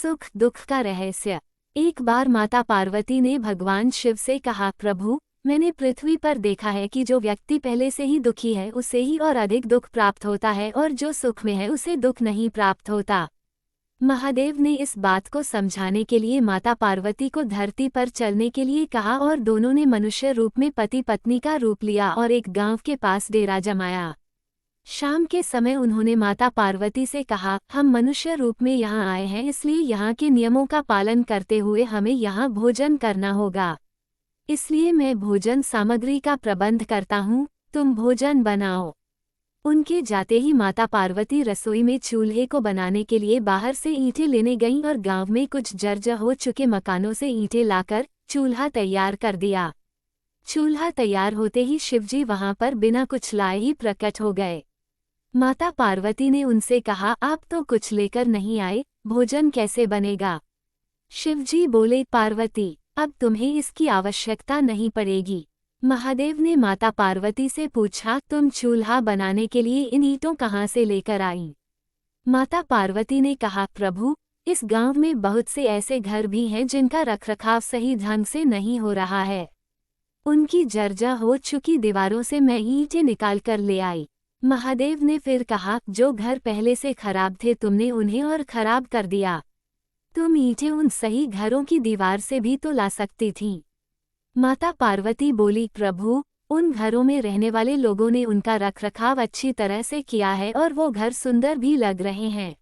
सुख दुख का रहस्य। एक बार माता पार्वती ने भगवान शिव से कहा, प्रभु, मैंने पृथ्वी पर देखा है कि जो व्यक्ति पहले से ही दुखी है उसे ही और अधिक दुख प्राप्त होता है और जो सुख में है उसे दुख नहीं प्राप्त होता। महादेव ने इस बात को समझाने के लिए माता पार्वती को धरती पर चलने के लिए कहा और दोनों ने मनुष्य रूप में पति पत्नी का रूप लिया और एक गांव के पास डेरा जमाया। शाम के समय उन्होंने माता पार्वती से कहा, हम मनुष्य रूप में यहाँ आए हैं, इसलिए यहाँ के नियमों का पालन करते हुए हमें यहाँ भोजन करना होगा। इसलिए मैं भोजन सामग्री का प्रबंध करता हूँ, तुम भोजन बनाओ। उनके जाते ही माता पार्वती रसोई में चूल्हे को बनाने के लिए बाहर से ईंटें लेने गईं और गांव में कुछ जर्जर हो चुके मकानों से ईंटें लाकर चूल्हा तैयार कर दिया। चूल्हा तैयार होते ही शिवजी वहां पर बिना कुछ लाए ही प्रकट हो गए। माता पार्वती ने उनसे कहा, आप तो कुछ लेकर नहीं आए, भोजन कैसे बनेगा? शिवजी बोले, पार्वती, अब तुम्हें इसकी आवश्यकता नहीं पड़ेगी। महादेव ने माता पार्वती से पूछा, तुम चूल्हा बनाने के लिए इन ईंटों कहाँ से लेकर आई? माता पार्वती ने कहा, प्रभु, इस गांव में बहुत से ऐसे घर भी हैं जिनका रखरखाव सही ढंग से नहीं हो रहा है। उनकी जर्जर हो चुकी दीवारों से मैं ईंटें निकाल कर ले आई। महादेव ने फिर कहा, जो घर पहले से खराब थे तुमने उन्हें और खराब कर दिया। तुम ईंटें उन सही घरों की दीवार से भी तो ला सकती थीं। माता पार्वती बोली, प्रभु, उन घरों में रहने वाले लोगों ने उनका रखरखाव अच्छी तरह से किया है और वो घर सुंदर भी लग रहे हैं।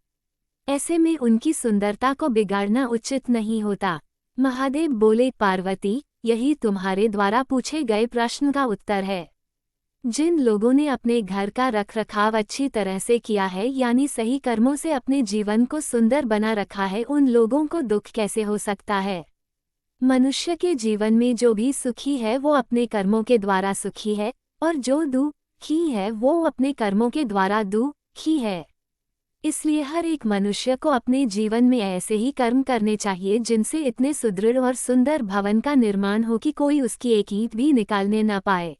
ऐसे में उनकी सुंदरता को बिगाड़ना उचित नहीं होता। महादेव बोले, पार्वती, यही तुम्हारे द्वारा पूछे गए प्रश्न का उत्तर है। जिन लोगों ने अपने घर का रखरखाव अच्छी तरह से किया है, यानी सही कर्मों से अपने जीवन को सुंदर बना रखा है, उन लोगों को दुख कैसे हो सकता है? मनुष्य के जीवन में जो भी सुखी है वो अपने कर्मों के द्वारा सुखी है और जो दुखी है वो अपने कर्मों के द्वारा दुखी है। इसलिए हर एक मनुष्य को अपने जीवन में ऐसे ही कर्म करने चाहिए जिनसे इतने सुदृढ़ और सुंदर भवन का निर्माण हो कि कोई उसकी एक ईंट भी निकालने न पाए।